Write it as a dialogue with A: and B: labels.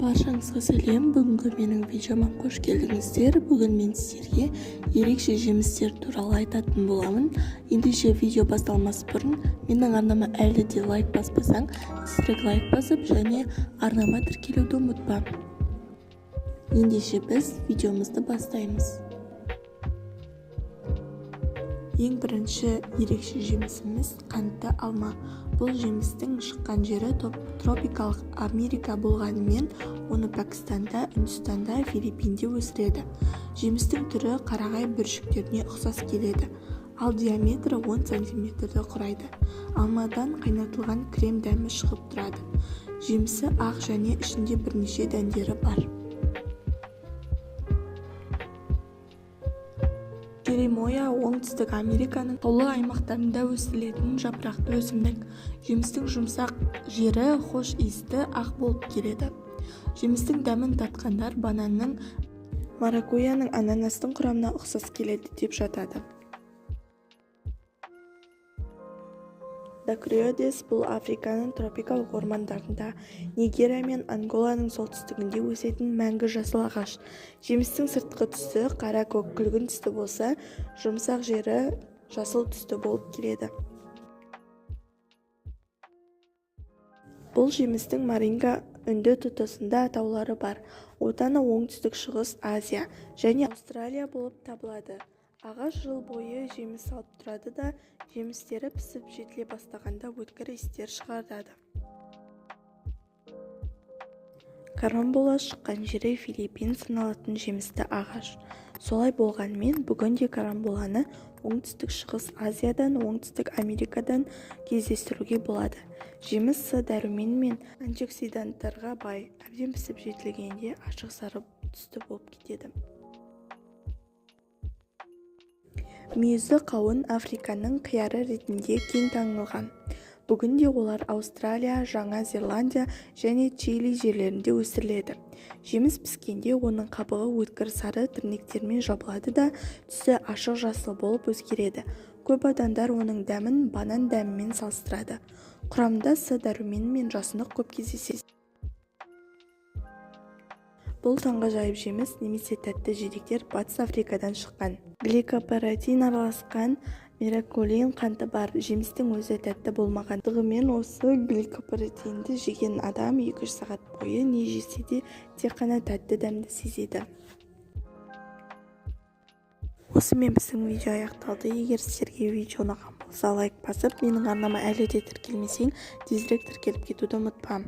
A: Баршаңызға сәлем. Бүгінгі менің видеома қош келдіңіздер. Бүгін мен сіздерге ерекше жемістер туралы айтатын боламын. Ендеше видео басталмас бұрын менің арнама әлі де лайк баспасаң, тезірек лайк басып және арнама тіркелуді ұмытпа. Ендеше біз видеомызды бастаймыз. Ең бірінші ерекше жемісіміз қантты алма. Бұл жемістің шыққан жері тропикалық Америка болғанымен, оны Пәкістанда, Үндістанда, Филиппинде өсіреді. Жемістің түрі қарағай бүршіктеріне ұқсас келеді, ал диаметрі 10 см құрайды. Алмадан қайнатылған крем дәмі шығып тұрады. Жемісі ақ және ішінде бірнеше дәндері бар. Жеремоя оңтүстік Американың таулы аймақтарында өсірілетін жапырақты өсімдік. Жемістің жұмсақ жері хош иісті ақ болып келеді. Жемістің дәмін татқандар бананның, маракуйяның, ананастың құрамына ұқсас келеді деп жатады. Дакриодес бұл Африканың тропикалық ормандарында, Нигерия мен Анголаның солтүстігінде өсетін мәңгі жасыл ағаш. Жемістің сыртқы түсі қара көк күлгін түсті болса, жұмсақ жері жасыл түсті болып келеді. Бұл жемістің Маринга үнді тұтасында атаулары бар. Отаны оңтүстік шығыс Азия және Австралия болып табылады. Ағаш жыл бойы жеміс алып тұрады да, жемістері пісіп жетіле бастағанда өткір иістер шығарады. Карамбола шыққан жері Филиппин саналатын жемісті ағаш. Солай болғанымен, бүгінде карамболаны оңтүстік шығыс Азиядан, оңтүстік Америкадан кездестіруге болады. Жеміс С дәрумен мен антиоксиданттарға бай, әбден пісіп жетілгенде ашық сары түсті болып кетеді. Мүйізі қауын Африканың қияры ретінде кең танылған. Бүгінде олар Аустралия, Жаңа Зеландия және Чили жерлерінде өсіріледі. Жеміс піскенде оның қабығы өткір сары тірнектермен жабылады да, түсі ашық жасыл болып өзгереді. Көп адамдар оның дәмін банан дәмімен салыстырады. Құрамында С дәрумені мен жасұнық көп кездеседі. Бұл таңғажайып жеміс немесе тәтті жидектер Батыс Африкадан шыққан. Гликопаратин араласқан меракулин қанты бар. Жемістің өзі тәтті болмағандығымен, осы гликопаратинді жеген адам 2 сағат бойы не жесе де тек қана тәтті дәмді сезеді. Осымен біздің видео аяқталды. Егер сіздерге видео ұнаған болса, лайк басып, менің арнама әлі де тіркелмесең, тезірек тіркеліп кетуді ұмытпа.